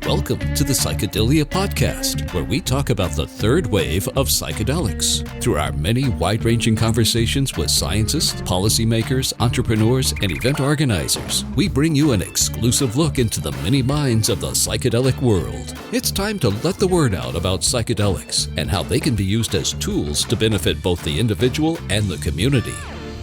Welcome to the Psychedelia Podcast, where we talk about the third wave of psychedelics. Through our many wide-ranging conversations with scientists, policymakers, entrepreneurs, and event organizers, we bring you an exclusive look into the many minds of the psychedelic world. It's time to let the word out about psychedelics and how they can be used as tools to benefit both the individual and the community.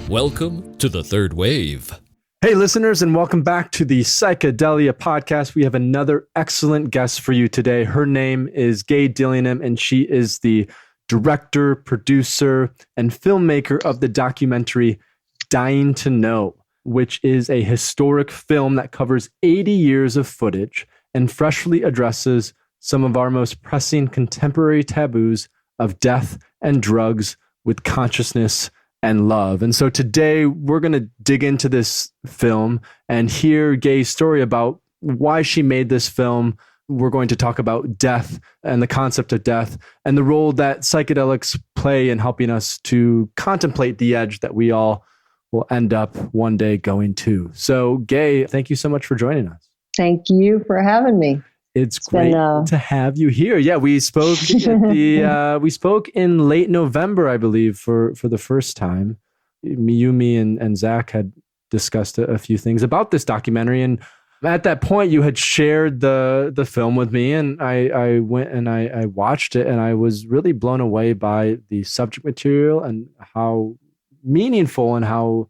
Welcome to the third wave. Hey, listeners, and welcome back to the Psychedelia Podcast. We have another excellent guest for you today. Her name is Gay Dillingham, and she is the director, producer, and filmmaker of the documentary Dying to Know, which is a historic film that covers 80 years of footage and freshly addresses some of our most pressing contemporary taboos of death and drugs with consciousness and love. And so today we're going to dig into this film and hear Gay's story about why she made this film. We're going to talk about death and the concept of death and the role that psychedelics play in helping us to contemplate the edge that we all will end up one day going to. So Gay, thank you so much for joining us. Thank you for having me. It's great to have you here. Yeah, we spoke we spoke in late November, I believe, for the first time. Me and Zach had discussed a few things about this documentary, and at that point, you had shared the film with me, and I went and I watched it, and I was really blown away by the subject material and how meaningful and how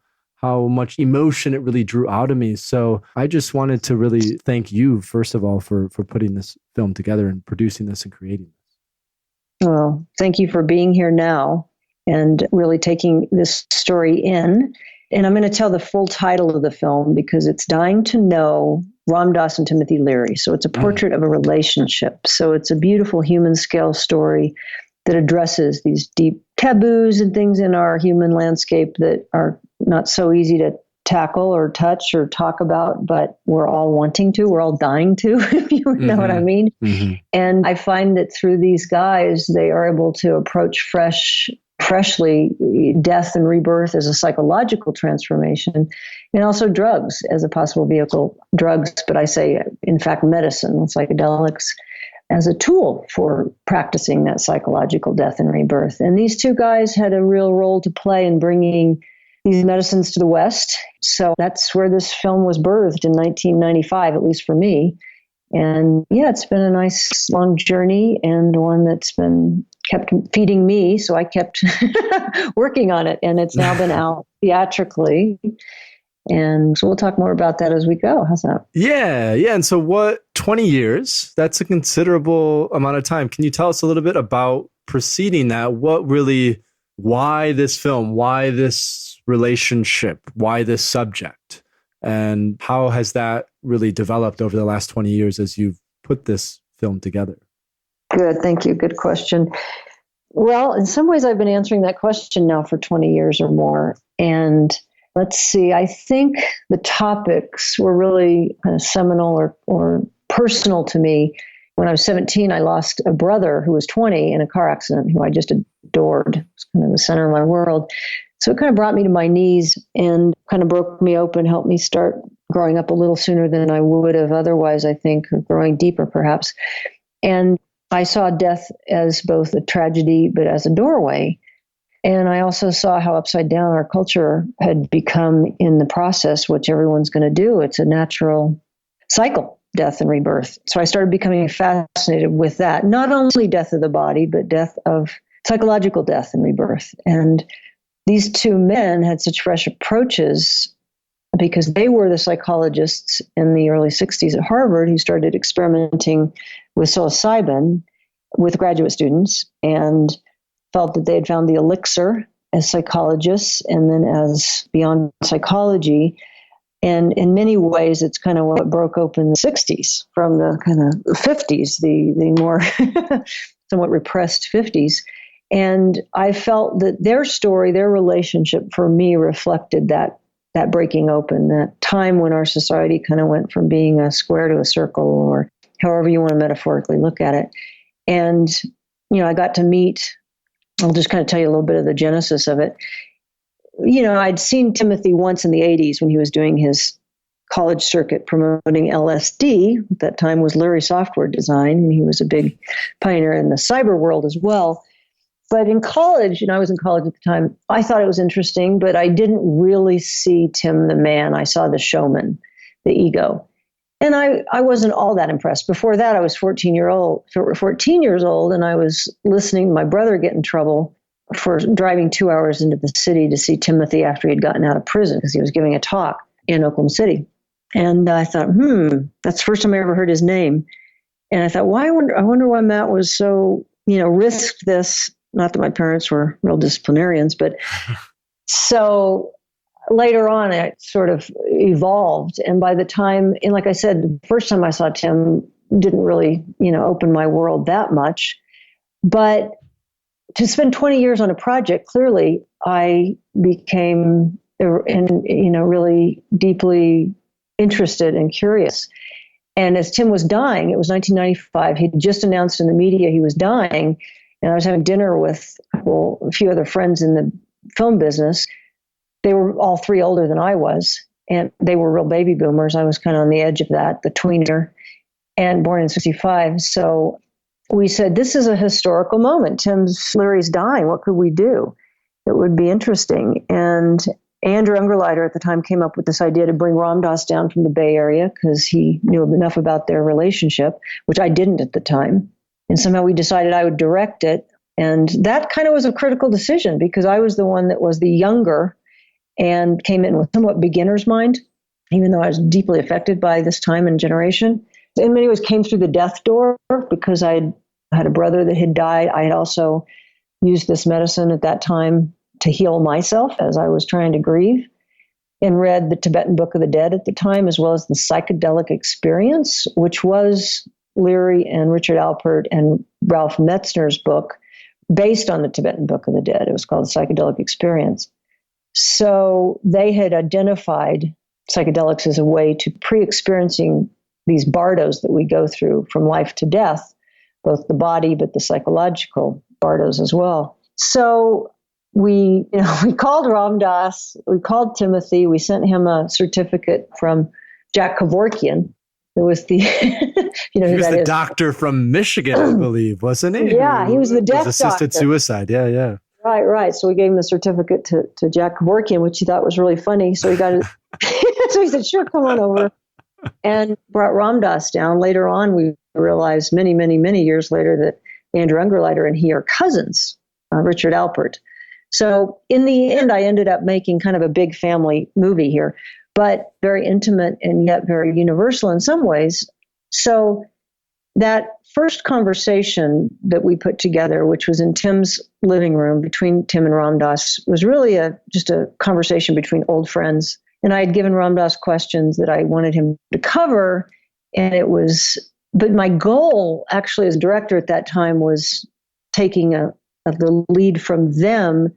much emotion it really drew out of me. So I just wanted to really thank you, first of all, for putting this film together and producing this and creating this. Well, thank you for being here now and really taking this story in. And I'm going to tell the full title of the film because it's Dying to Know, Ram Dass and Timothy Leary. So it's a portrait of a relationship. So it's a beautiful human scale story that addresses these deep taboos and things in our human landscape that are not so easy to tackle or touch or talk about, but we're all wanting to, we're all dying to, if you know what I mean. Mm-hmm. And I find that through these guys, they are able to approach freshly death and rebirth as a psychological transformation, and also drugs as a possible vehicle, drugs, but I say, in fact, medicine, psychedelics, as a tool for practicing that psychological death and rebirth. And these two guys had a real role to play in bringing these medicines to the West. So that's where this film was birthed in 1995, at least for me. And yeah, it's been a nice long journey and one that's been kept feeding me. So I kept working on it, and it's now been out theatrically. And so we'll talk more about that as we go. How's that? Yeah. And so 20 years, that's a considerable amount of time. Can you tell us a little bit about preceding that? Why this film? Why this relationship? Why this subject? And how has that really developed over the last 20 years as you've put this film together? Good. Thank you. Good question. Well, in some ways, I've been answering that question now for 20 years or more. And let's see, I think the topics were really kind of seminal or personal to me. When I was 17, I lost a brother who was 20 in a car accident, who I just adored. It was kind of the center of my world. So it kind of brought me to my knees and kind of broke me open, helped me start growing up a little sooner than I would have otherwise, I think, or growing deeper perhaps. And I saw death as both a tragedy, but as a doorway. And I also saw how upside down our culture had become in the process, which everyone's going to do. It's a natural cycle, death and rebirth. So I started becoming fascinated with that. Not only death of the body, but psychological death and rebirth. And these two men had such fresh approaches because they were the psychologists in the early 60s at Harvard who started experimenting with psilocybin with graduate students and felt that they had found the elixir as psychologists and then as beyond psychology. And in many ways, it's kind of what broke open the 60s from the kind of 50s, the more somewhat repressed 50s. And I felt that their story, their relationship for me reflected that breaking open, that time when our society kind of went from being a square to a circle, or however you want to metaphorically look at it. And, I got to meet, I'll just kind of tell you a little bit of the genesis of it. I'd seen Timothy once in the 80s when he was doing his college circuit promoting LSD. At that time was Leary software design, and he was a big pioneer in the cyber world as well. But in college, and I was in college at the time, I thought it was interesting, but I didn't really see Tim the man. I saw the showman, the ego. And I wasn't all that impressed. Before that, I was 14 years old, and I was listening to my brother get in trouble for driving 2 hours into the city to see Timothy after he'd gotten out of prison because he was giving a talk in Oklahoma City. And I thought, that's the first time I ever heard his name. And I thought, I wonder why Matt was so, risked this. Not that my parents were real disciplinarians, but so later on it sort of evolved. And by the time, and like I said, the first time I saw Tim didn't really, open my world that much. But to spend 20 years on a project, clearly I became, really deeply interested and curious. And as Tim was dying, it was 1995, he'd just announced in the media he was dying. And I was having dinner with a few other friends in the film business. They were all three older than I was, and they were real baby boomers. I was kind of on the edge of that, the tweener, and born in 65. So we said, this is a historical moment. Leary's dying. What could we do? It would be interesting. And Andrew Ungerleider at the time came up with this idea to bring Ram Dass down from the Bay Area because he knew enough about their relationship, which I didn't at the time. And somehow we decided I would direct it. And that kind of was a critical decision because I was the one that was the younger and came in with somewhat beginner's mind, even though I was deeply affected by this time and generation. In many ways came through the death door because I had a brother that had died. I had also used this medicine at that time to heal myself as I was trying to grieve, and read the Tibetan Book of the Dead at the time, as well as the Psychedelic Experience, which was Leary and Richard Alpert and Ralph Metzner's book based on the Tibetan Book of the Dead. It was called the Psychedelic Experience. So they had identified psychedelics as a way to pre-experiencing these bardos that we go through from life to death, both the body, but the psychological bardos as well. So we called Ram Dass, we called Timothy, we sent him a certificate from Jack Kevorkian, who was the, he was the doctor from Michigan, I believe, wasn't he? Yeah, he was the death assisted doctor. Suicide. Yeah. Right. So we gave him the certificate to Jack Kevorkian, which he thought was really funny. So he got it. So he said, sure, come on over. And brought Ram Dass down. Later on, we realized many, many, many years later that Andrew Ungerleider and he are cousins, Richard Alpert. So in the end, I ended up making kind of a big family movie here, but very intimate and yet very universal in some ways. So that first conversation that we put together, which was in Tim's living room between Tim and Ram Dass, was really just a conversation between old friends. And I had given Ram Dass questions that I wanted him to cover. But my goal actually as director at that time was taking the lead from them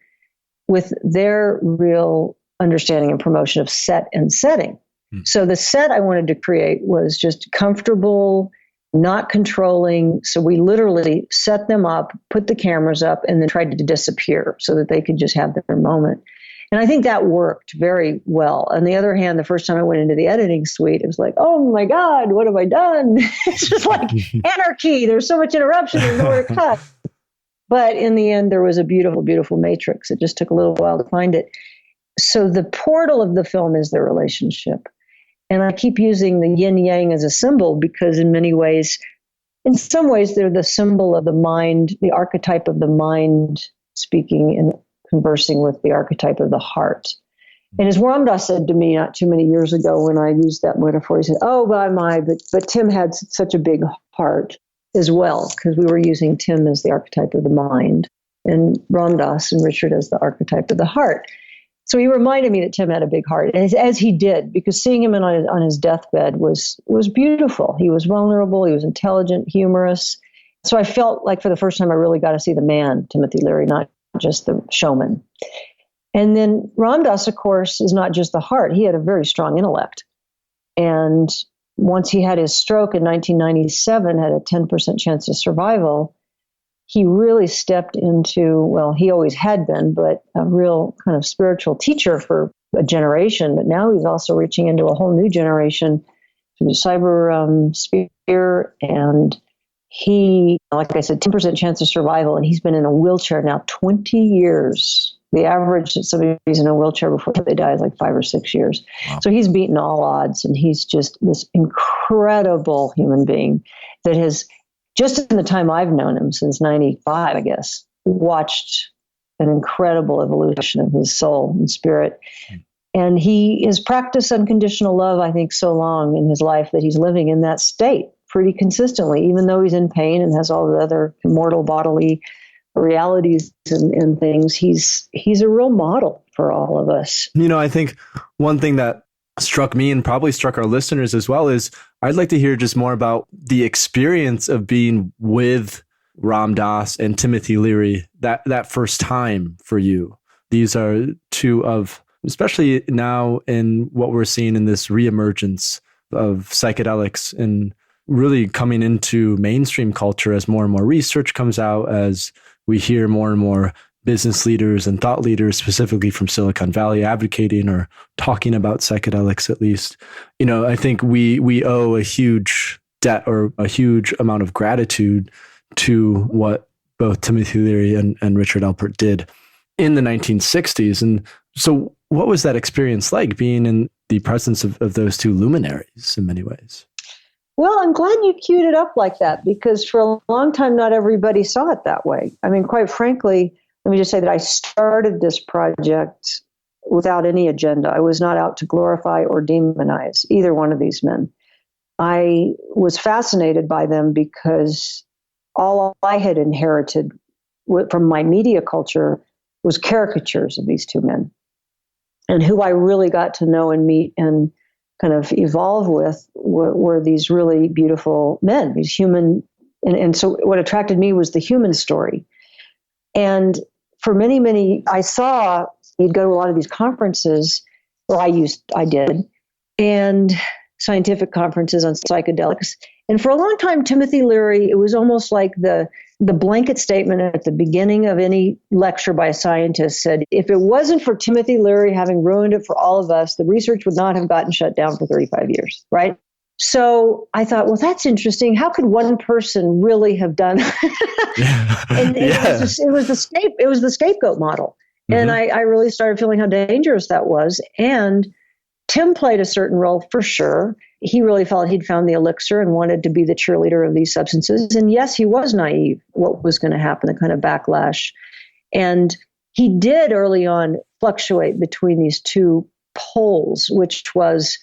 with their real understanding and promotion of set and setting. So the set I wanted to create was just comfortable, not controlling. So we literally set them up, put the cameras up, and then tried to disappear so that they could just have their moment. And I think that worked very well. On the other hand, the first time I went into the editing suite, it was like, oh my God, what have I done? It's just like anarchy. There's so much interruption. There's nowhere to cut. But in the end, there was a beautiful, beautiful matrix. It just took a little while to find it. So the portal of the film is their relationship. And I keep using the yin yang as a symbol because in some ways, they're the symbol of the mind, the archetype of the mind speaking and conversing with the archetype of the heart. And as Ram Dass said to me not too many years ago when I used that metaphor, he said, oh, but Tim had such a big heart as well, because we were using Tim as the archetype of the mind and Ram Dass and Richard as the archetype of the heart. So he reminded me that Tim had a big heart, as he did, because seeing him on his deathbed was beautiful. He was vulnerable, he was intelligent, humorous. So I felt like for the first time I really got to see the man, Timothy Leary, not just the showman. And then Ram Dass, of course, is not just the heart. He had a very strong intellect. And once he had his stroke in 1997, had a 10% chance of survival, he really stepped into, well, he always had been, but a real kind of spiritual teacher for a generation, but now he's also reaching into a whole new generation through the cyber sphere. And he, like I said, 10% chance of survival, and he's been in a wheelchair now 20 years. The average that somebody's in a wheelchair before they die is like 5 or 6 years. Wow. So he's beaten all odds, and he's just this incredible human being that has, just in the time I've known him, since 95, I guess, watched an incredible evolution of his soul and spirit. And he has practiced unconditional love, I think, so long in his life that he's living in that state pretty consistently, even though he's in pain and has all the other mortal bodily realities and things. He's a real model for all of us. You know, I think one thing that struck me and probably struck our listeners as well is I'd like to hear just more about the experience of being with Ram Dass and Timothy Leary that first time for you. These are two of, especially now in what we're seeing in this reemergence of psychedelics and really coming into mainstream culture as more and more research comes out, as we hear more and more business leaders and thought leaders, specifically from Silicon Valley, advocating or talking about psychedelics at least. You know, I think we owe a huge debt or a huge amount of gratitude to what both Timothy Leary and Richard Alpert did in the 1960s. And so what was that experience like, being in the presence of those two luminaries in many ways? Well, I'm glad you queued it up like that, because for a long time, not everybody saw it that way. I mean, quite frankly, let me just say that I started this project without any agenda. I was not out to glorify or demonize either one of these men. I was fascinated by them because all I had inherited from my media culture was caricatures of these two men. And who I really got to know and meet and kind of evolve with were these really beautiful men, these human. And so what attracted me was the human story. And for many, I saw, you'd go to a lot of these conferences, or I did, and scientific conferences on psychedelics. And for a long time, Timothy Leary, it was almost like the blanket statement at the beginning of any lecture by a scientist said, if it wasn't for Timothy Leary having ruined it for all of us, the research would not have gotten shut down for 35 years, right? So I thought, well, that's interesting. How could one person really have done and it was the scapegoat model. Mm-hmm. And I really started feeling how dangerous that was. And Tim played a certain role for sure. He really felt he'd found the elixir and wanted to be the cheerleader of these substances. And yes, he was naive what was going to happen, the kind of backlash. And he did early on fluctuate between these two poles, which was,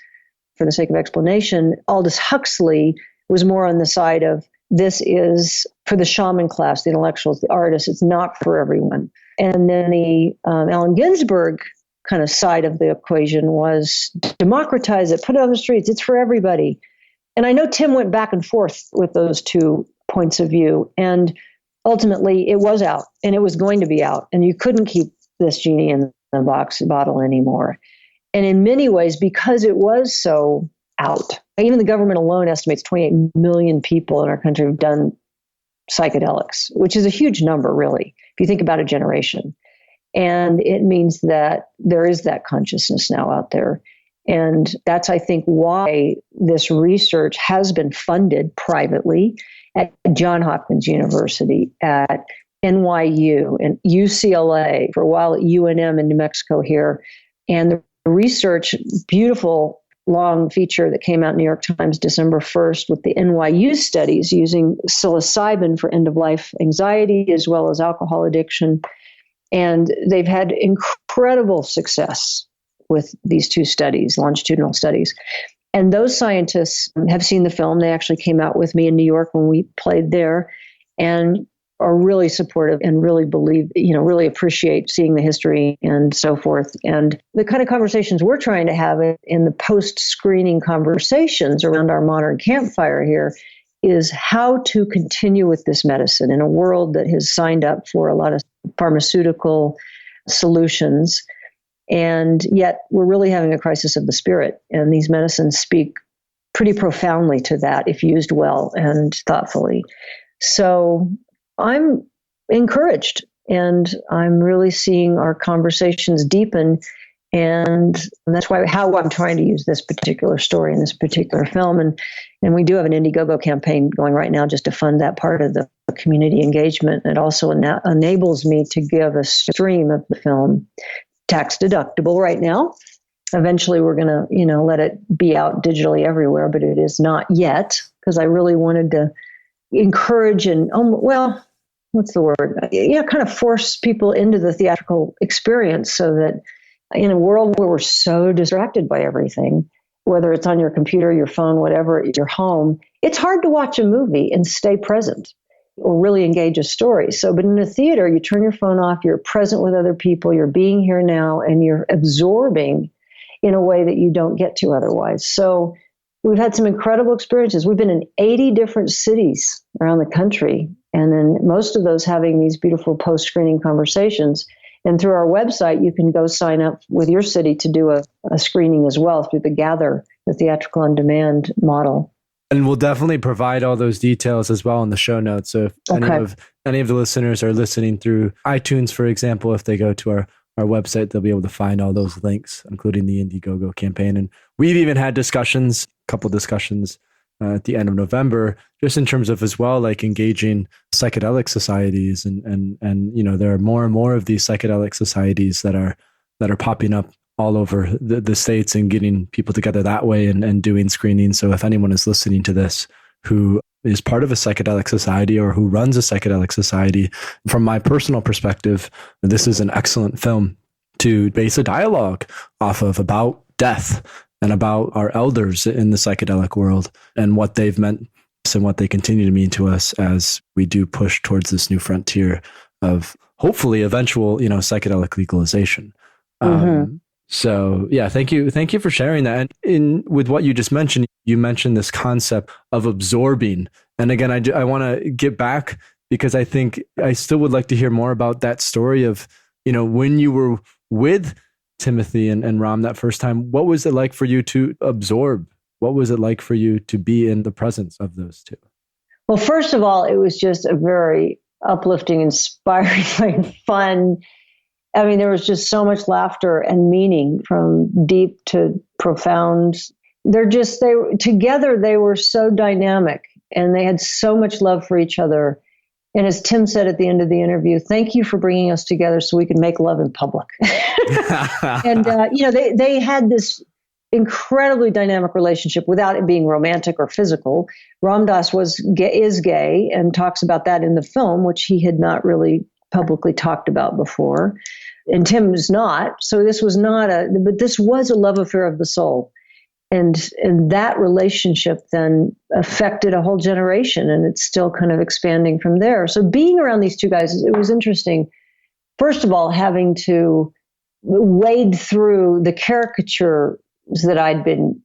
for the sake of explanation, Aldous Huxley was more on the side of, this is for the shaman class, the intellectuals, the artists. It's not for everyone. And then the Allen Ginsberg kind of side of the equation was democratize it, put it on the streets. It's for everybody. And I know Tim went back and forth with those two points of view. And ultimately, it was out, and it was going to be out. And you couldn't keep this genie in the bottle anymore. And in many ways, because it was so out, even the government alone estimates 28 million people in our country have done psychedelics, which is a huge number, really, if you think about a generation. And it means that there is that consciousness now out there. And that's, I think, why this research has been funded privately at Johns Hopkins University, at NYU, and UCLA, for a while at UNM in New Mexico here. And the research, beautiful long feature that came out in New York Times December 1st with the NYU studies using psilocybin for end-of-life anxiety as well as alcohol addiction. And they've had incredible success with these two studies, longitudinal studies. And those scientists have seen the film. They actually came out with me in New York when we played there, and are really supportive and really believe, really appreciate seeing the history and so forth. And the kind of conversations we're trying to have in the post-screening conversations around our modern campfire here is how to continue with this medicine in a world that has signed up for a lot of pharmaceutical solutions. And yet we're really having a crisis of the spirit. And these medicines speak pretty profoundly to that if used well and thoughtfully. So I'm encouraged, and I'm really seeing our conversations deepen And that's how I'm trying to use this particular story in this particular film. And we do have an Indiegogo campaign going right now just to fund that part of the community engagement. It also enables me to give a stream of the film, tax deductible right now. Eventually we're going to, let it be out digitally everywhere, but it is not yet, because I really wanted to encourage and, what's the word? Kind of force people into the theatrical experience, so that in a world where we're so distracted by everything, whether it's on your computer, your phone, whatever, your home, it's hard to watch a movie and stay present or really engage a story. But in a theater, you turn your phone off, you're present with other people, you're being here now, and you're absorbing in a way that you don't get to otherwise. So we've had some incredible experiences. We've been in 80 different cities around the country, and then most of those having these beautiful post-screening conversations. And through our website, you can go sign up with your city to do a screening as well through the Gather, the theatrical on demand model. And we'll definitely provide all those details as well in the show notes. So if any of the listeners are listening through iTunes, for example, if they go to our website, they'll be able to find all those links, including the Indiegogo campaign. And we've even had a couple discussions at the end of November, just in terms of as well, like engaging psychedelic societies. And there are more and more of these psychedelic societies that are popping up all over the States, and getting people together that way and doing screenings. So if anyone is listening to this who is part of a psychedelic society or who runs a psychedelic society, from my personal perspective, this is an excellent film to base a dialogue off of about death and about our elders in the psychedelic world and what they've meant and what they continue to mean to us as we do push towards this new frontier of hopefully eventual, psychedelic legalization. So yeah, thank you for sharing that. And with what you just mentioned, you mentioned this concept of absorbing. And again, I want to get back, because I think I still would like to hear more about that story of, when you were with Timothy and Ram that first time. What was it like for you to absorb? What was it like for you to be in the presence of those two? Well, first of all, it was just a very uplifting, inspiring, fun. I mean, there was just so much laughter and meaning, from deep to profound. Together, they were so dynamic, and they had so much love for each other. And as Tim said at the end of the interview, thank you for bringing us together so we can make love in public. And, they had this incredibly dynamic relationship without it being romantic or physical. Ram Dass is gay and talks about that in the film, which he had not really publicly talked about before. And Tim was not. So this was but this was a love affair of the soul. And that relationship then affected a whole generation, and it's still kind of expanding from there. So being around these two guys, it was interesting. First of all, having to wade through the caricatures that I'd been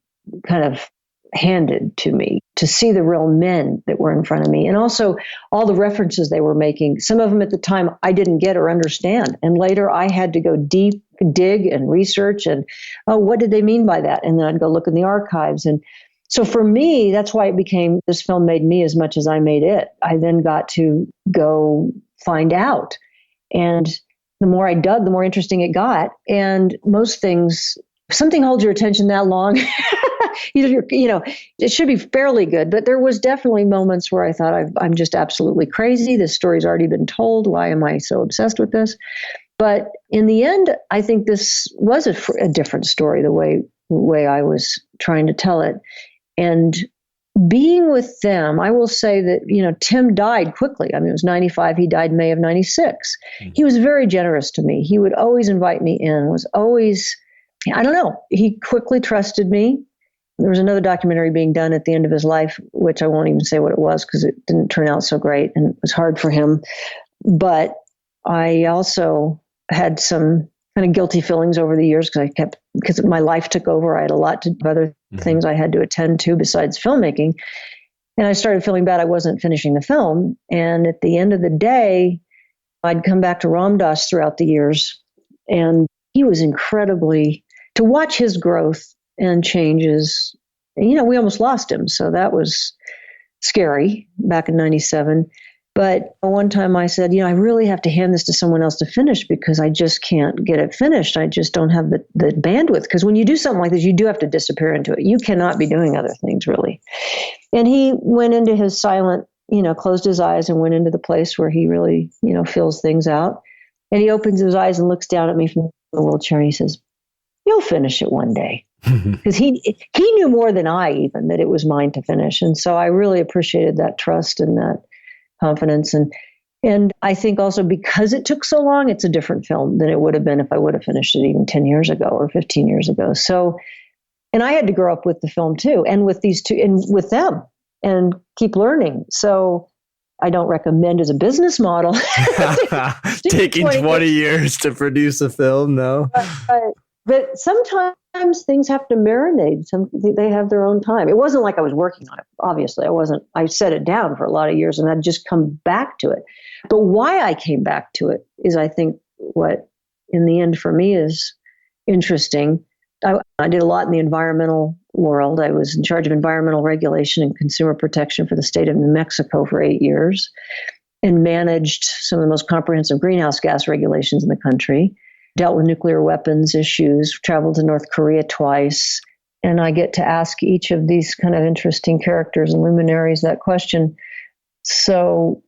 kind of handed to me, to see the real men that were in front of me, and also all the references they were making. Some of them at the time I didn't get or understand, and later I had to go deep, dig and research, and what did they mean by that? And then I'd go look in the archives. And so for me, that's why this film made me as much as I made it. I then got to go find out, and the more I dug, the more interesting it got. And most things, if something holds your attention that long, it should be fairly good. But there was definitely moments where I thought, I'm just absolutely crazy. This story's already been told. Why am I so obsessed with this? But in the end, I think this was a different story, the way I was trying to tell it. And being with them, I will say that, Tim died quickly. I mean, it was 95. He died May of 96. Mm-hmm. He was very generous to me. He would always invite me in, was always, I don't know, he quickly trusted me. There was another documentary being done at the end of his life, which I won't even say what it was because it didn't turn out so great and it was hard for him. But I also had some kind of guilty feelings over the years because my life took over. I had a lot of other things I had to attend to besides filmmaking. And I started feeling bad I wasn't finishing the film. And at the end of the day, I'd come back to Ram Dass throughout the years. And he was to watch his growth and changes, we almost lost him. So that was scary back in 97. But one time I said, I really have to hand this to someone else to finish because I just can't get it finished. I just don't have the bandwidth. Because when you do something like this, you do have to disappear into it. You cannot be doing other things, really. And he went into his silent, closed his eyes and went into the place where he really, feels things out. And he opens his eyes and looks down at me from the wheelchair and he says, "You'll finish it one day." Because he knew more than I even that it was mine to finish. And so I really appreciated that trust and that confidence. And I think also because it took so long, it's a different film than it would have been if I would have finished it even 10 years ago or 15 years ago. So, and I had to grow up with the film too, and with these two, and with them, and keep learning. So I don't recommend as a business model. Taking 20 years to produce a film, no. But sometimes things have to marinate. They have their own time. It wasn't like I was working on it. Obviously, I wasn't. I set it down for a lot of years and I'd just come back to it. But why I came back to it is, I think, what in the end for me is interesting. I did a lot in the environmental world. I was in charge of environmental regulation and consumer protection for the state of New Mexico for 8 years and managed some of the most comprehensive greenhouse gas regulations in the country. Dealt with nuclear weapons issues, traveled to North Korea twice, and I get to ask each of these kind of interesting characters and luminaries that question. So,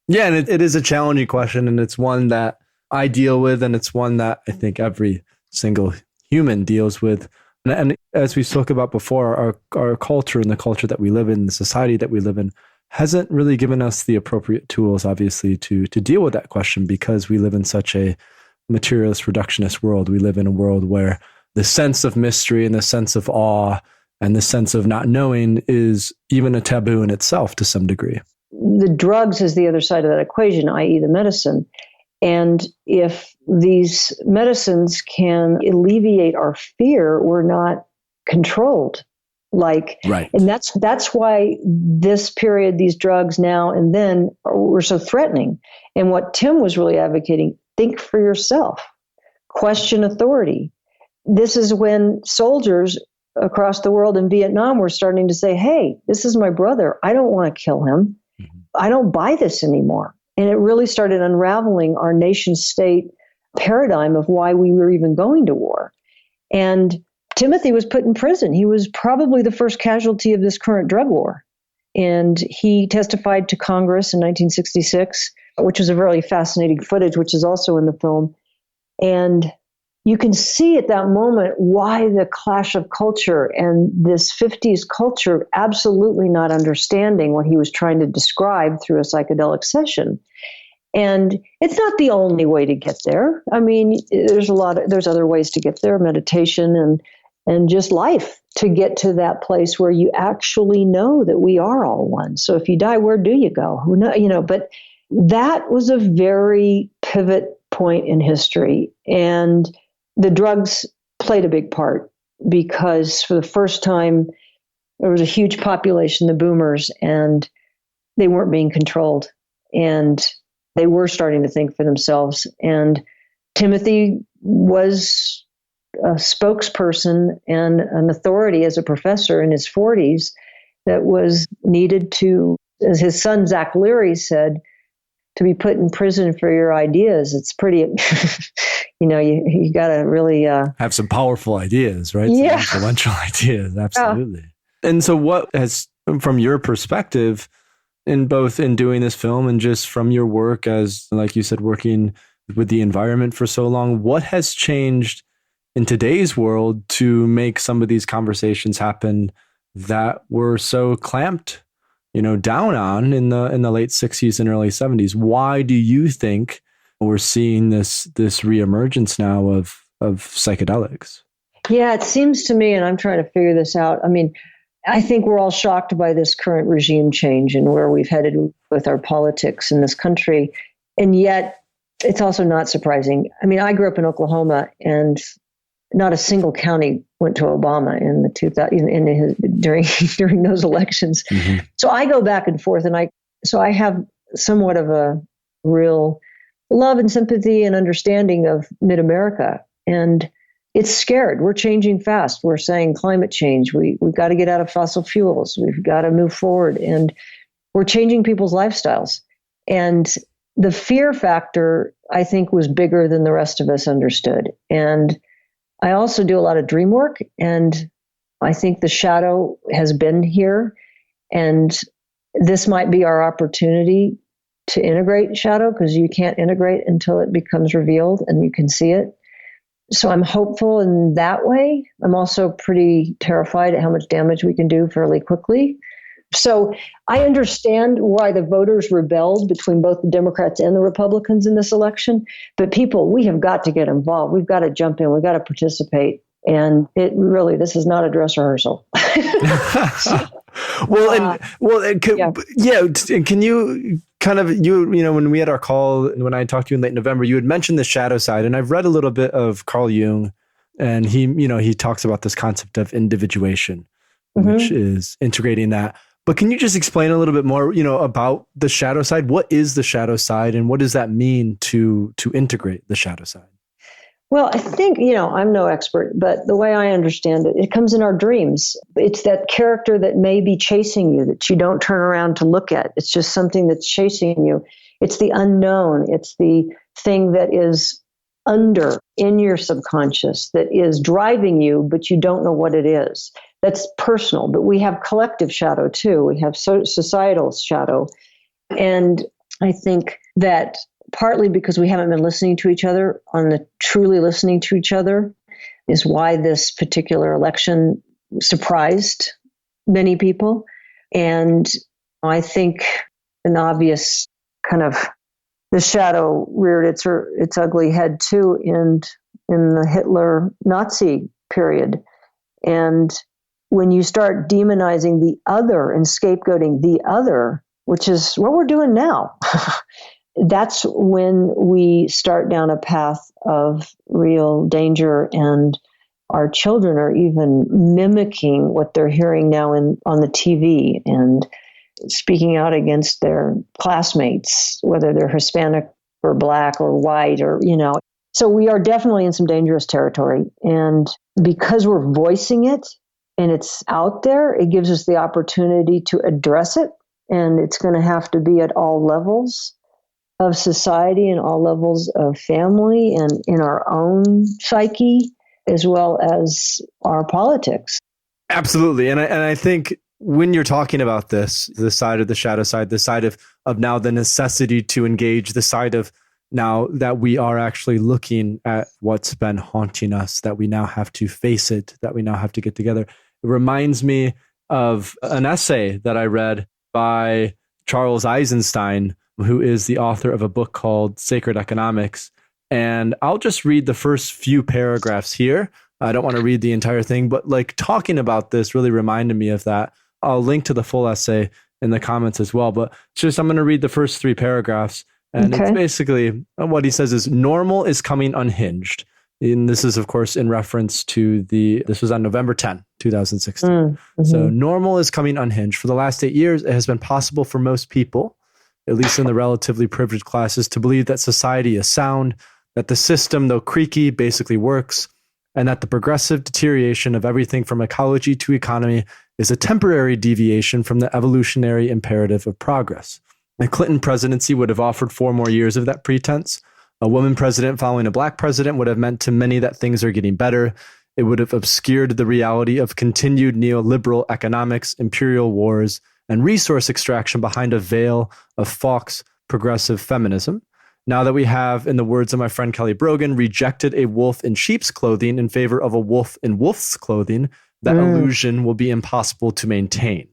yeah, and it is a challenging question, and it's one that I deal with, and it's one that I think every single human deals with. And as we spoke about before, our culture and the culture that we live in, the society that we live in, hasn't really given us the appropriate tools, obviously, to deal with that question, because we live in such a materialist, reductionist world. We live in a world where the sense of mystery and the sense of awe and the sense of not knowing is even a taboo in itself to some degree. The drugs is the other side of that equation, i.e. the medicine. And if these medicines can alleviate our fear, we're not controlled. Right. And that's why this period, these drugs now and then were so threatening. And what Tim was really advocating, think for yourself, question authority. This is when soldiers across the world in Vietnam were starting to say, "Hey, this is my brother. I don't want to kill him. I don't buy this anymore." And it really started unraveling our nation state paradigm of why we were even going to war. And Timothy was put in prison. He was probably the first casualty of this current drug war. And he testified to Congress in 1966, which was a really fascinating footage, which is also in the film. And you can see at that moment why the clash of culture and this 50s culture absolutely not understanding what he was trying to describe through a psychedelic session. And it's not the only way to get there. I mean, there's other ways to get there, meditation and just life, to get to that place where you actually know that we are all one. So if you die, where do you go? Who knows? But that was a very pivot point in history. And the drugs played a big part, because for the first time, there was a huge population, the boomers, and they weren't being controlled. And they were starting to think for themselves. And Timothy was a spokesperson and an authority as a professor in his 40s that was needed to, as his son Zach Leary said, to be put in prison for your ideas. It's pretty, you got to really have some powerful ideas, right? Yeah. Some influential ideas. Absolutely. Yeah. And so what has, from your perspective, in doing this film and just from your work as, like you said, working with the environment for so long, what has changed in today's world to make some of these conversations happen that were so clamped, down on in the late 60s and early 70s? Why do you think we're seeing this reemergence now of psychedelics? Yeah, it seems to me, and I'm trying to figure this out. I mean, I think we're all shocked by this current regime change and where we've headed with our politics in this country. And yet it's also not surprising. I mean, I grew up in Oklahoma, and not a single county went to Obama in the 2000 during those elections. Mm-hmm. So I go back and forth, and I have somewhat of a real love and sympathy and understanding of mid-America. And it's scared. We're changing fast. We're saying climate change. We've got to get out of fossil fuels. We've got to move forward. And we're changing people's lifestyles. And the fear factor, I think, was bigger than the rest of us understood. And I also do a lot of dream work, and I think the shadow has been here, and this might be our opportunity to integrate shadow, because you can't integrate until it becomes revealed and you can see it. So I'm hopeful in that way. I'm also pretty terrified at how much damage we can do fairly quickly. So I understand why the voters rebelled between both the Democrats and the Republicans in this election. But people, we have got to get involved. We've got to jump in. We've got to participate. And this is not a dress rehearsal. And can you kind of, when we had our call and when I talked to you in late November, you had mentioned the shadow side, and I've read a little bit of Carl Jung, and he talks about this concept of individuation, which is integrating that. But can you just explain a little bit more, about the shadow side? What is the shadow side, and what does that mean to integrate the shadow side? Well, I think, I'm no expert, but the way I understand it, it comes in our dreams. It's that character that may be chasing you that you don't turn around to look at. It's just something that's chasing you. It's the unknown. It's the thing that is in your subconscious that is driving you, but you don't know what it is. That's personal, but we have collective shadow too. We have societal shadow. And I think that partly because we haven't been listening to each other truly listening to each other is why this particular election surprised many people. And I think an obvious kind of the shadow reared its ugly head too in the Hitler Nazi period. And when you start demonizing the other and scapegoating the other, which is what we're doing now, that's when we start down a path of real danger, and our children are even mimicking what they're hearing now on the TV and speaking out against their classmates, whether they're Hispanic or Black or white or, So we are definitely in some dangerous territory. And because we're voicing it and it's out there, it gives us the opportunity to address it. And it's going to have to be at all levels of society and all levels of family and in our own psyche, as well as our politics. Absolutely. And I think when you're talking about this, the side of the shadow side, the side of now the necessity to engage, the side of now that we are actually looking at what's been haunting us, that we now have to face it, that we now have to get together. It reminds me of an essay that I read by Charles Eisenstein, who is the author of a book called Sacred Economics. And I'll just read the first few paragraphs here. I don't want to read the entire thing, but talking about this really reminded me of that. I'll link to the full essay in the comments as well. But I'm going to read the first 3 paragraphs. And It's basically what he says is normal is coming unhinged. And this is, of course, in reference to this was on November 10, 2016. Mm-hmm. So normal is coming unhinged. For the last 8 years, it has been possible for most people, at least in the relatively privileged classes, to believe that society is sound, that the system, though creaky, basically works, and that the progressive deterioration of everything from ecology to economy is a temporary deviation from the evolutionary imperative of progress. The Clinton presidency would have offered 4 more years of that pretense. A woman president following a Black president would have meant to many that things are getting better. It would have obscured the reality of continued neoliberal economics, imperial wars, and resource extraction behind a veil of false progressive feminism. Now that we have, in the words of my friend Kelly Brogan, rejected a wolf in sheep's clothing in favor of a wolf in wolf's clothing, that illusion will be impossible to maintain.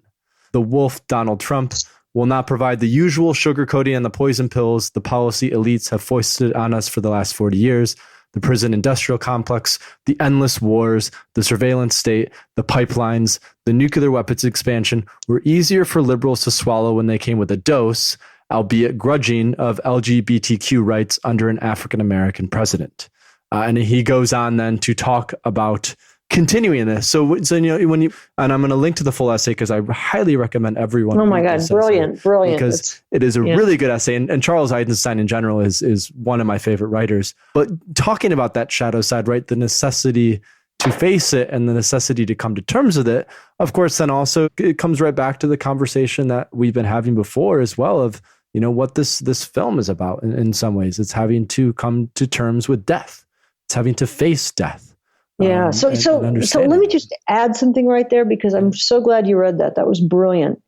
The wolf, Donald Trump, will not provide the usual sugarcoating and the poison pills the policy elites have foisted on us for the last 40 years. The prison industrial complex, the endless wars, the surveillance state, the pipelines, the nuclear weapons expansion were easier for liberals to swallow when they came with a dose, albeit grudging, of LGBTQ rights under an African-American president. And he goes on then to talk about continuing this. So when you, and I'm going to link to the full essay because I highly recommend everyone. Oh my God, brilliant. Because it is a really good essay. And Charles Eisenstein in general is one of my favorite writers. But talking about that shadow side, right? The necessity to face it and the necessity to come to terms with it. Of course, then also it comes right back to the conversation that we've been having before as well of, what this film is about in some ways. It's having to come to terms with death. It's having to face death. Yeah. So let me just add something right there, because I'm so glad you read that. That was brilliant.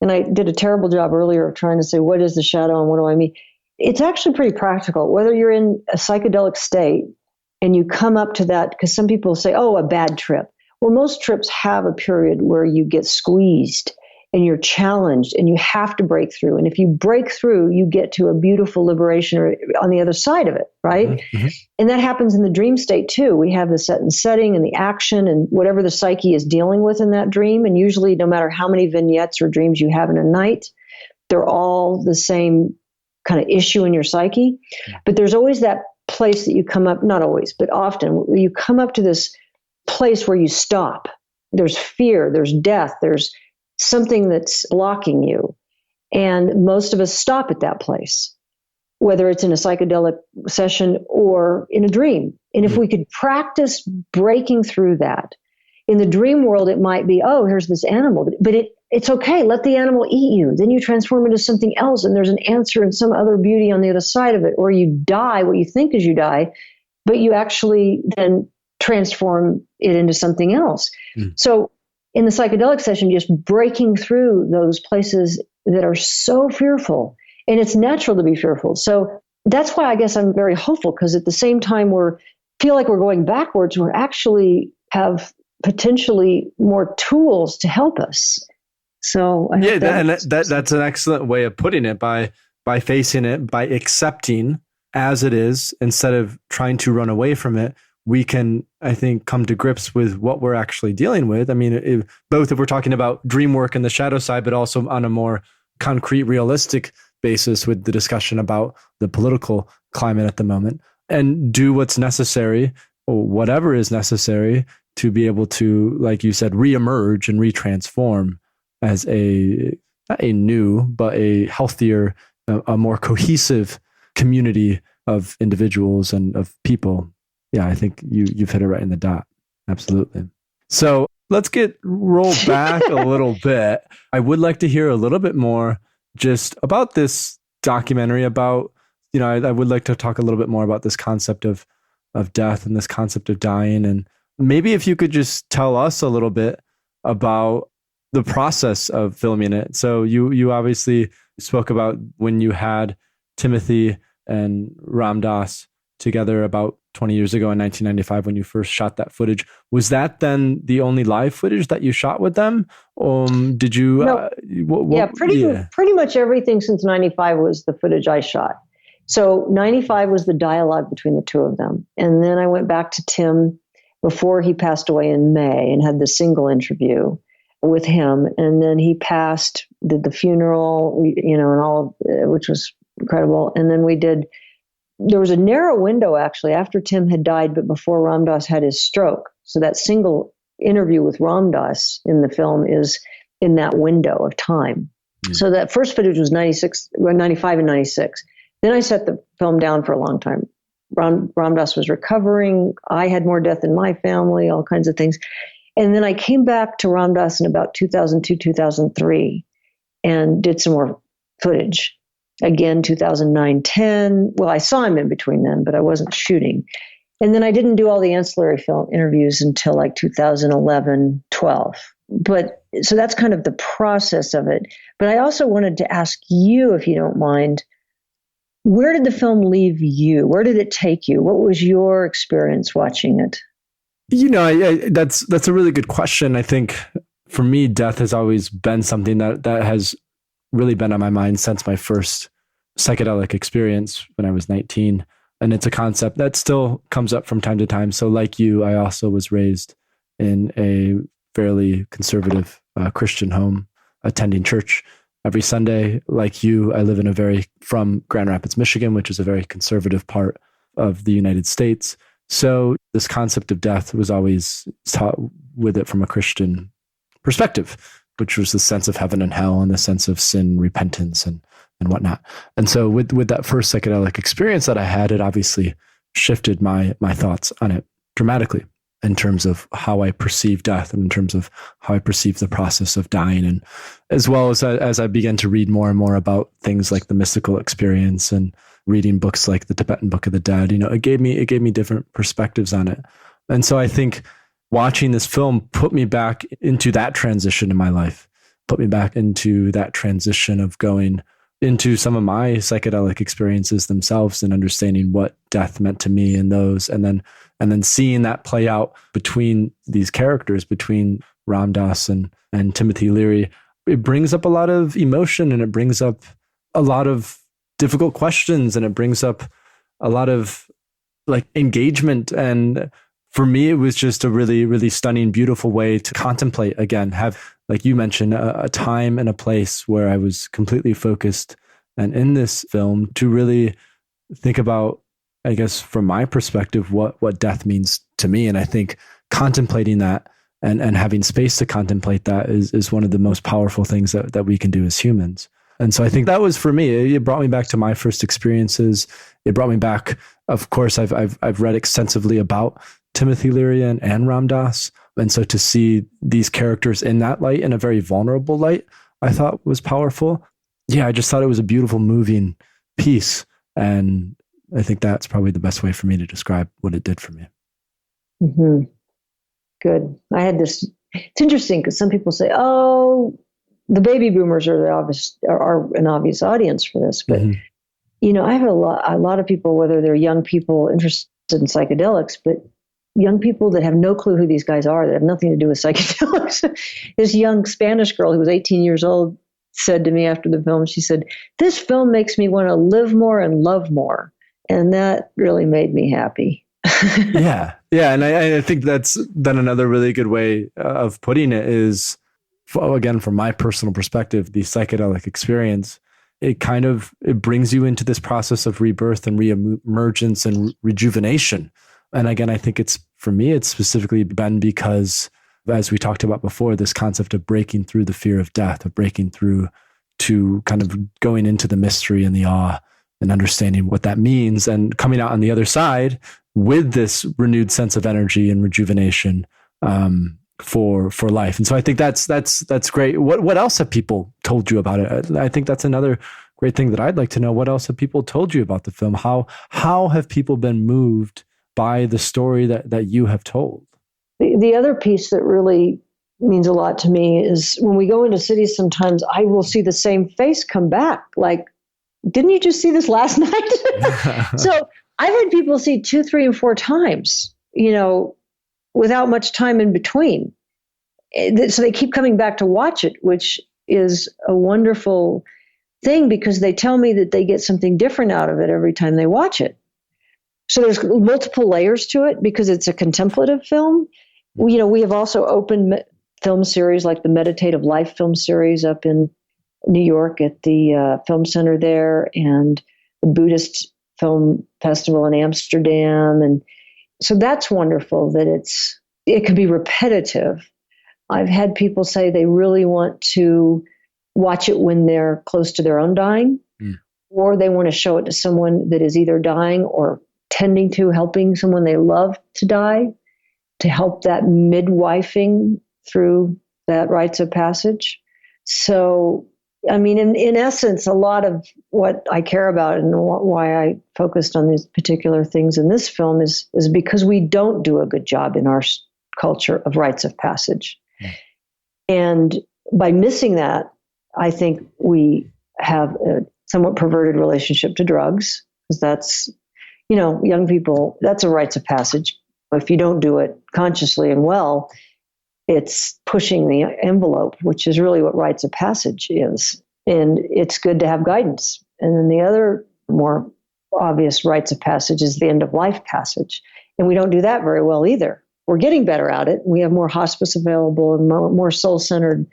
And I did a terrible job earlier of trying to say, what is the shadow and what do I mean? It's actually pretty practical. Whether you're in a psychedelic state and you come up to that, because some people say, oh, a bad trip. Well, most trips have a period where you get squeezed and you're challenged and you have to break through. And if you break through, you get to a beautiful liberation on the other side of it, right? Mm-hmm. And that happens in the dream state too. We have the set and setting and the action and whatever the psyche is dealing with in that dream. And usually no matter how many vignettes or dreams you have in a night, they're all the same kind of issue in your psyche. But there's always that place that you come up, not always, but often you come up to this place where you stop. There's fear, there's death, there's something that's blocking you. And most of us stop at that place, whether it's in a psychedelic session or in a dream. And if we could practice breaking through that, in the dream world, it might be, oh, here's this animal, but it's okay. Let the animal eat you. Then you transform into something else, and there's an answer and some other beauty on the other side of it. Or you die, what you think is you die, but you actually then transform it into something else. So in the psychedelic session, just breaking through those places that are so fearful, and it's natural to be fearful. So that's why I guess I'm very hopeful, because at the same time feel like we're going backwards, we're actually have potentially more tools to help us. So that's an excellent way of putting it, by facing it, by accepting as it is, instead of trying to run away from it. We can, I think, come to grips with what we're actually dealing with. I mean, both if we're talking about dream work and the shadow side, but also on a more concrete, realistic basis with the discussion about the political climate at the moment, and do what's necessary, or whatever is necessary, to be able to, like you said, reemerge and retransform as not a new, but a healthier, a more cohesive community of individuals and of people. Yeah, I think you've hit it right in the dot. Absolutely. So let's roll back a little bit. I would like to hear a little bit more just about this documentary, about, I would like to talk a little bit more about this concept of death and this concept of dying. And maybe if you could just tell us a little bit about the process of filming it. So you obviously spoke about when you had Timothy and Ram Dass together about 20 years ago in 1995 when you first shot that footage. Was that then the only live footage that you shot with them? Did you? No. Pretty much everything since 95 was the footage I shot. So 95 was the dialogue between the two of them. And then I went back to Tim before he passed away in May and had the single interview with him. And then he passed, did the funeral, and all, which was incredible. And then there was a narrow window actually after Tim had died, but before Ram Dass had his stroke. So that single interview with Ram Dass in the film is in that window of time. Mm. So that first footage was 95 and 96. Then I set the film down for a long time. Ram Dass was recovering. I had more death in my family, all kinds of things. And then I came back to Ram Dass in about 2002, 2003 and did some more footage. Again, 2009, 10. Well, I saw him in between then, but I wasn't shooting. And then I didn't do all the ancillary film interviews until like 2011, 12. But so that's kind of the process of it. But I also wanted to ask you, if you don't mind, where did the film leave you? Where did it take you? What was your experience watching it? That's a really good question. I think for me, death has always been something that has really been on my mind since my first psychedelic experience when I was 19. And it's a concept that still comes up from time to time. So like you, I also was raised in a fairly conservative Christian home, attending church every Sunday. Like you, I live from Grand Rapids, Michigan, which is a very conservative part of the United States. So this concept of death was always taught with it from a Christian perspective, which was the sense of heaven and hell and the sense of sin, repentance, and whatnot. And so with that first psychedelic experience that I had, it obviously shifted my thoughts on it dramatically. in terms of how I perceive death and in terms of how I perceive the process of dying. And as well as I began to read more and more about things like the mystical experience and reading books like the Tibetan Book of the Dead, it gave me different perspectives on it. And so I think watching this film put me back into that transition in my life, put me back into that transition of going into some of my psychedelic experiences themselves and understanding what death meant to me in those. And then seeing that play out between these characters, between Ram Dass and Timothy Leary. It brings up a lot of emotion, and it brings up a lot of difficult questions, and it brings up a lot of like engagement. And for me, it was just a really, really stunning, beautiful way to contemplate again, have, like you mentioned, a time and a place where I was completely focused. And in this film, to really think about, I guess, from my perspective, what death means to me. And I think contemplating that and having space to contemplate that is one of the most powerful things that we can do as humans. And so I think that was for me. It brought me back to my first experiences. It brought me back. Of course, I've read extensively about Timothy Leary and Ram Dass. And so to see these characters in that light, in a very vulnerable light, I thought was powerful. Yeah, I just thought it was a beautiful, moving piece. And I think that's probably the best way for me to describe what it did for me. Mm-hmm. Good. I had this, it's interesting because some people say, oh, the baby boomers are an obvious audience for this. But, I have a lot of people, whether they're young people interested in psychedelics, but young people that have no clue who these guys are, that have nothing to do with psychedelics. This young Spanish girl who was 18 years old said to me after the film, she said, "This film makes me want to live more and love more." And that really made me happy. Yeah. And I think that's then another really good way of putting it is, again, from my personal perspective, the psychedelic experience, it brings you into this process of rebirth and reemergence and rejuvenation. And again, I think for me, it's specifically been because, as we talked about before, this concept of breaking through the fear of death, of breaking through to kind of going into the mystery and the awe and understanding what that means and coming out on the other side with this renewed sense of energy and rejuvenation for life. And so I think that's great. What else have people told you about it? I think that's another great thing that I'd like to know. What else have people told you about the film? How have people been moved by the story that you have told? The other piece that really means a lot to me is when we go into cities, sometimes I will see the same face come back. Like, didn't you just see this last night? So I've had people see 2, 3, and 4 times, without much time in between. So they keep coming back to watch it, which is a wonderful thing because they tell me that they get something different out of it every time they watch it. So there's multiple layers to it because it's a contemplative film. We have also opened film series like the Meditative Life film series up in New York at the Film Center there, and the Buddhist Film Festival in Amsterdam. And so that's wonderful that it can be repetitive. I've had people say they really want to watch it when they're close to their own dying, or they want to show it to someone that is either dying or tending to helping someone they love to die, to help that midwifing through that rites of passage. So, I mean, in essence, a lot of what I care about and why I focused on these particular things in this film is because we don't do a good job in our culture of rites of passage. And by missing that, I think we have a somewhat perverted relationship to drugs, because that's, young people, that's a rites of passage. If you don't do it consciously and well, it's pushing the envelope, which is really what rites of passage is. And it's good to have guidance. And then the other more obvious rites of passage is the end of life passage. And we don't do that very well either. We're getting better at it. We have more hospice available and more soul-centered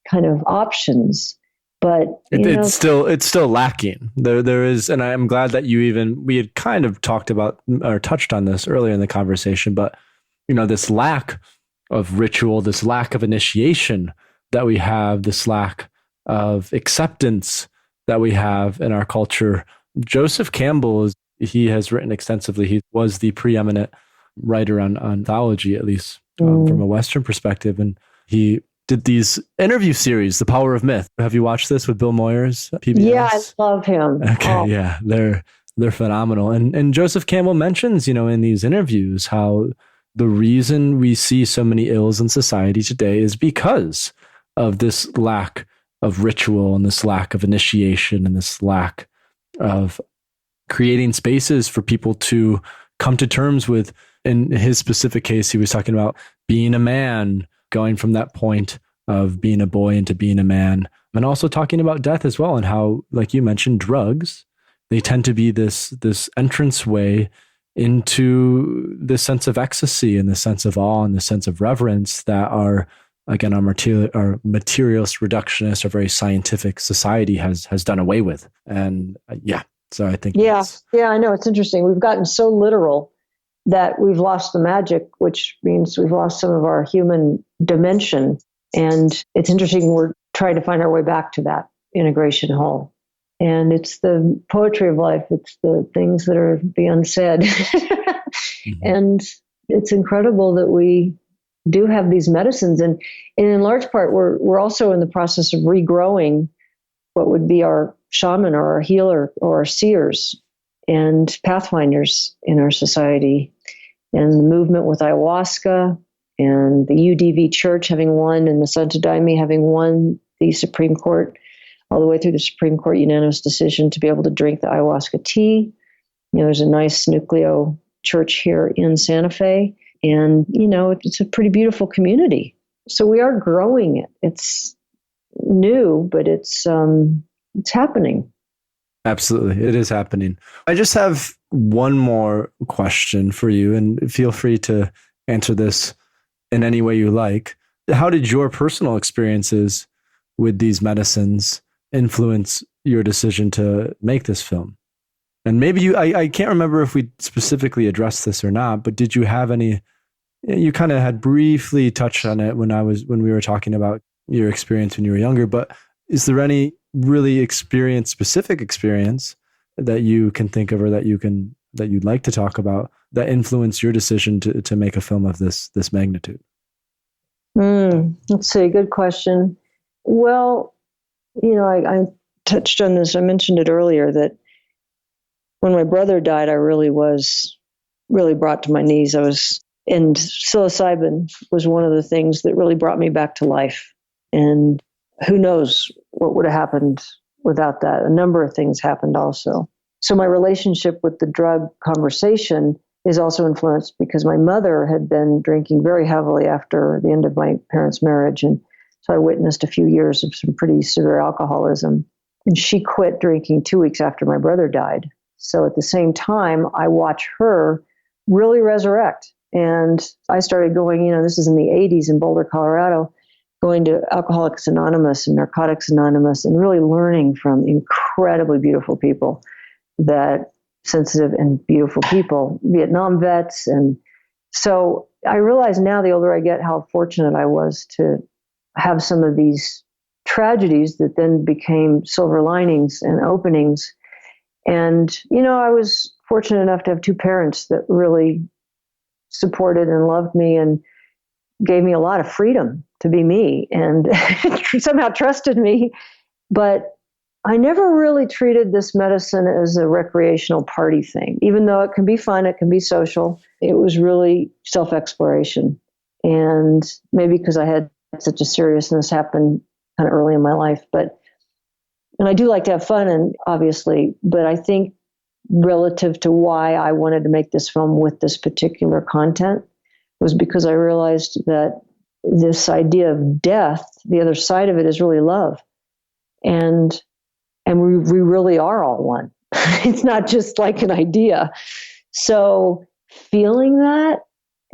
kind of options. But it's still lacking. There is, and I'm glad that we had kind of talked about or touched on this earlier in the conversation, but this lack of ritual, this lack of initiation that we have, this lack of acceptance that we have in our culture. Joseph Campbell he has written extensively. He was the preeminent writer on anthology, at least from a Western perspective. And he did these interview series, The Power of Myth. Have you watched this with Bill Moyers, PBS? Yeah, I love him. Okay, yeah, they're phenomenal. And Joseph Campbell mentions, in these interviews how the reason we see so many ills in society today is because of this lack of ritual and this lack of initiation and this lack of creating spaces for people to come to terms with. In his specific case, he was talking about being a man, going from that point of being a boy into being a man, and also talking about death as well, and how, like you mentioned, drugs, they tend to be this entrance way into this sense of ecstasy and this sense of awe and this sense of reverence that our materialist, reductionist, or very scientific society has done away with. And so I think I know, it's interesting. We've gotten so literal that we've lost the magic, which means we've lost some of our human dimension. And it's interesting, we're trying to find our way back to that integration whole. And it's the poetry of life. It's the things that are the unsaid. And it's incredible that we do have these medicines. And in large part, we're also in the process of regrowing what would be our shaman or our healer or our seers and pathfinders in our society. And the movement with ayahuasca and the UDV Church having won, and the Santo Daime having won the Supreme Court, all the way through the Supreme Court unanimous decision to be able to drink the ayahuasca tea. There's a nice Nucleo church here in Santa Fe, and, it's a pretty beautiful community. So we are growing it. It's new, but it's happening. Absolutely. It is happening. I just have one more question for you, and feel free to answer this in any way you like. How did your personal experiences with these medicines influence your decision to make this film? And maybe I can't remember if we specifically addressed this or not, but did you have any, you kind of had briefly touched on it when we were talking about your experience when you were younger, but is there any really specific experience that you can think of, or that you'd like to talk about, that influenced your decision to make a film of this magnitude? Let's see. Good question. Well, I touched on this. I mentioned it earlier that when my brother died, I really was brought to my knees. And psilocybin was one of the things that really brought me back to life. And who knows what would have happened without that. A number of things happened also. So my relationship with the drug conversation is also influenced because my mother had been drinking very heavily after the end of my parents' marriage. And so I witnessed a few years of some pretty severe alcoholism. And she quit drinking 2 weeks after my brother died. So at the same time, I watched her really resurrect. And I started going, this is in the 80s in Boulder, Colorado, going to Alcoholics Anonymous and Narcotics Anonymous and really learning from incredibly beautiful people, that sensitive and beautiful people, Vietnam vets. And so I realize now, the older I get, how fortunate I was to have some of these tragedies that then became silver linings and openings. And, I was fortunate enough to have two parents that really supported and loved me and gave me a lot of freedom to be me and somehow trusted me. But I never really treated this medicine as a recreational party thing, even though it can be fun, it can be social. It was really self-exploration. And maybe because I had such a seriousness happen kind of early in my life, and I do like to have fun, and obviously, but I think relative to why I wanted to make this film with this particular content was because I realized that this idea of death, the other side of it is really love. And we really are all one. It's not just like an idea. So feeling that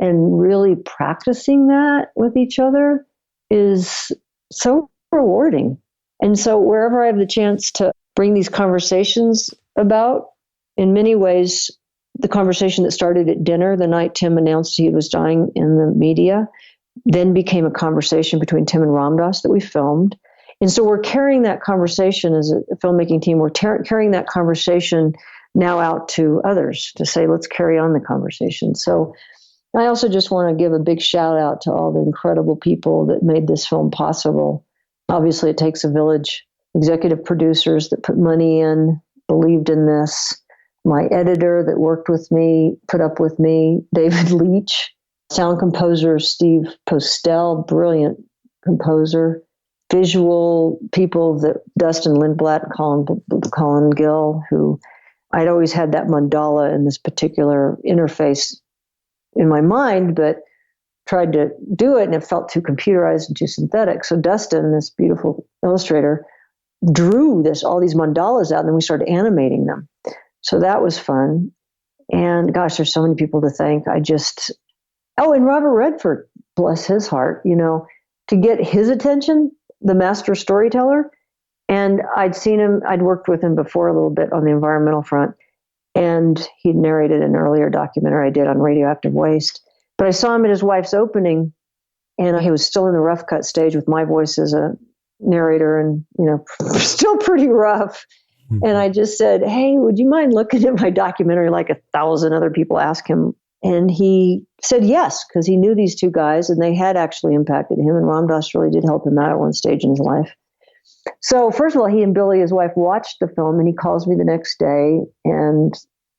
and really practicing that with each other is so rewarding. And so wherever I have the chance to bring these conversations about, in many ways, the conversation that started at dinner the night Tim announced he was dying in the media, then became a conversation between Tim and Ramdas that we filmed. And so we're carrying that conversation as a filmmaking team. We're carrying that conversation now out to others to say, let's carry on the conversation. So I also just want to give a big shout out to all the incredible people that made this film possible. Obviously, it takes a village. Executive producers that put money in, believed in this. My editor that worked with me, put up with me, David Leach. Sound composer Steve Postel, brilliant composer. Visual people that Dustin Lindblad and Colin Gill, who I'd always had that mandala in this particular interface in my mind, but tried to do it and it felt too computerized and too synthetic. So Dustin, this beautiful illustrator, drew all these mandalas out, and then we started animating them. So that was fun. And gosh, there's so many people to thank. And Robert Redford, bless his heart, to get his attention, the master storyteller. And I'd worked with him before a little bit on the environmental front, and he'd narrated an earlier documentary I did on radioactive waste. But I saw him at his wife's opening, and he was still in the rough cut stage with my voice as a narrator and, still pretty rough. Mm-hmm. And I just said, hey, would you mind looking at my documentary like 1,000 other people asked him? And he said yes, because he knew these two guys and they had actually impacted him. And Ram Dass really did help him out at one stage in his life. So first of all, he and Billy, his wife, watched the film, and he calls me the next day and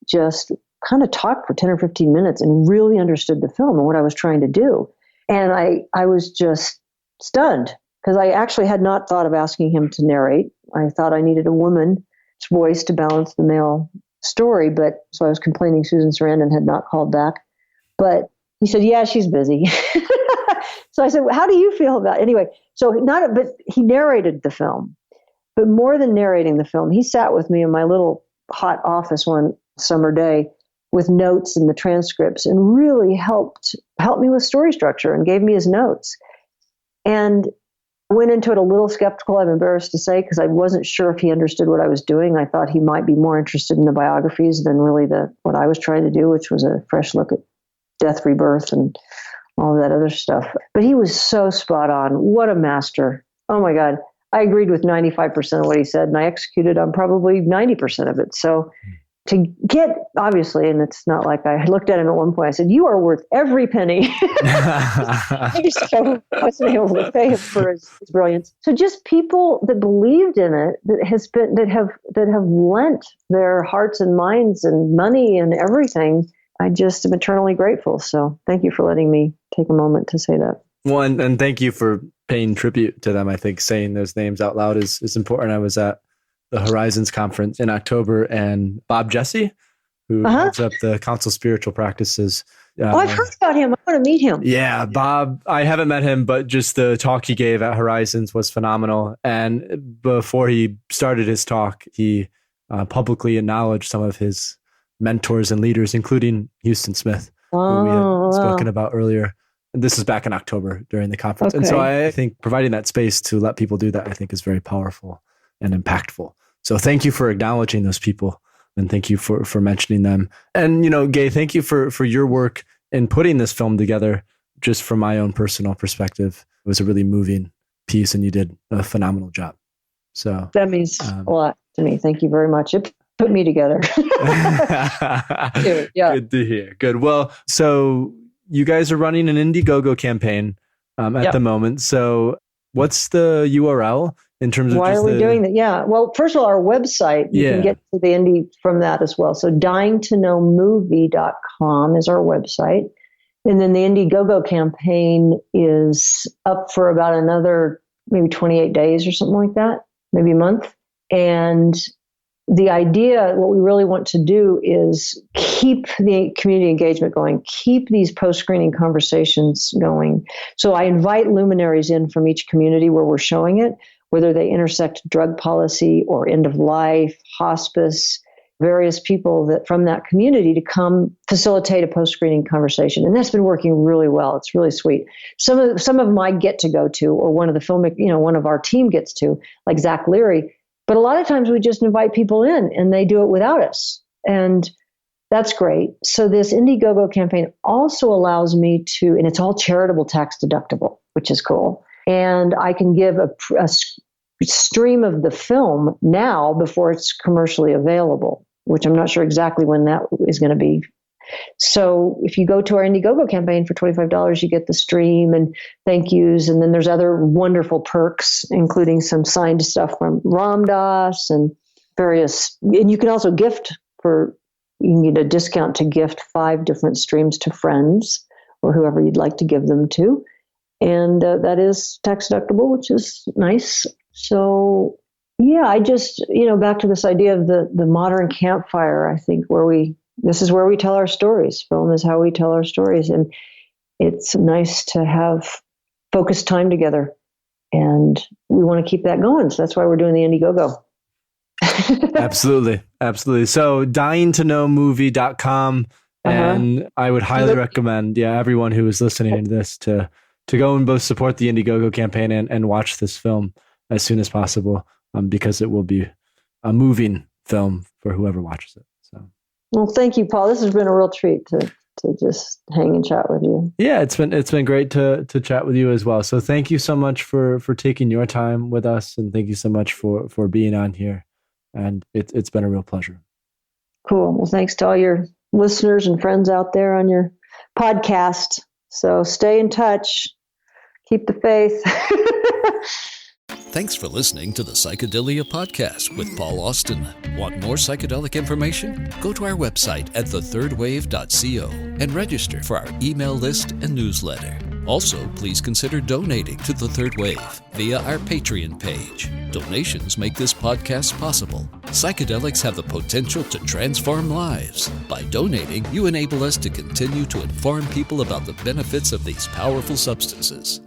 just kind of talked for 10 or 15 minutes and really understood the film and what I was trying to do. And I was just stunned, because I actually had not thought of asking him to narrate. I thought I needed a woman's voice to balance the male story. So I was complaining Susan Sarandon had not called back. But he said, yeah, she's busy. So I said, well, how do you feel about it? Anyway, but he narrated the film. But more than narrating the film, he sat with me in my little hot office one summer day with notes and the transcripts, and really helped me with story structure and gave me his notes. And I went into it a little skeptical, I'm embarrassed to say, because I wasn't sure if he understood what I was doing. I thought he might be more interested in the biographies than really what I was trying to do, which was a fresh look at death, rebirth, and all of that other stuff. But he was so spot on. What a master. Oh my God. I agreed with 95% of what he said, and I executed on probably 90% of it. So to get, obviously, and it's not like I looked at him at one point, I said, you are worth every penny. I wasn't able to pay him for his brilliance. So just people that believed in it, that have lent their hearts and minds and money and everything. I just am eternally grateful. So thank you for letting me take a moment to say that. Well, and thank you for paying tribute to them. I think saying those names out loud is important. I was at the Horizons conference in October, and Bob Jesse, who heads up the Council of Spiritual Practices. I've heard about him. I want to meet him. Yeah, Bob, I haven't met him, but just the talk he gave at Horizons was phenomenal. And before he started his talk, he publicly acknowledged some of his mentors and leaders, including Houston Smith, who we had spoken about earlier. And this is back in October during the conference. Okay. And so I think providing that space to let people do that, I think, is very powerful and impactful. So thank you for acknowledging those people, and thank you for mentioning them. And, Gay, thank you for your work in putting this film together. Just from my own personal perspective, it was a really moving piece, and you did a phenomenal job. So that means a lot to me. Thank you very much. It put me together. Yeah. Good to hear. Good. Well, so you guys are running an Indiegogo campaign at the moment. So what's the URL in terms of why are we doing that? Yeah. Well, first of all, our website, you can get to the indie from that as well. So dyingtoknowmovie.com is our website. And then the Indiegogo campaign is up for about another maybe 28 days or something like that, maybe a month. And the idea, what we really want to do is keep the community engagement going, keep these post-screening conversations going. So I invite luminaries in from each community where we're showing it, whether they intersect drug policy or end of life, hospice, various people that from that community to come facilitate a post-screening conversation. And that's been working really well. It's really sweet. Some of them I get to go to, or one of the filmmakers, one of our team gets to, like Zach Leary. But a lot of times we just invite people in and they do it without us. And that's great. So this Indiegogo campaign also allows me to, and it's all charitable, tax deductible, which is cool. And I can give a stream of the film now before it's commercially available, which I'm not sure exactly when that is going to be. So if you go to our Indiegogo campaign for $25, you get the stream and thank yous. And then there's other wonderful perks, including some signed stuff from Ram Dass and various. And you can also gift you can get a discount to gift 5 different streams to friends or whoever you'd like to give them to. And that is tax deductible, which is nice. So, yeah, I just, back to this idea of the modern campfire, I think this is where we tell our stories. Film is how we tell our stories. And it's nice to have focused time together. And we want to keep that going. So that's why we're doing the Indiegogo. Absolutely. So dyingtoknowmovie.com. And I would highly recommend, everyone who is listening to this to go and both support the Indiegogo campaign and watch this film as soon as possible, because it will be a moving film for whoever watches it. So, well, thank you, Paul. This has been a real treat to just hang and chat with you. Yeah, it's been great to chat with you as well. So thank you so much for taking your time with us, and thank you so much for being on here. And it's been a real pleasure. Cool. Well, thanks to all your listeners and friends out there on your podcast. So stay in touch. Keep the faith. Thanks for listening to the Psychedelia Podcast with Paul Austin. Want more psychedelic information? Go to our website at thethirdwave.co and register for our email list and newsletter. Also, please consider donating to The Third Wave via our Patreon page. Donations make this podcast possible. Psychedelics have the potential to transform lives. By donating, you enable us to continue to inform people about the benefits of these powerful substances.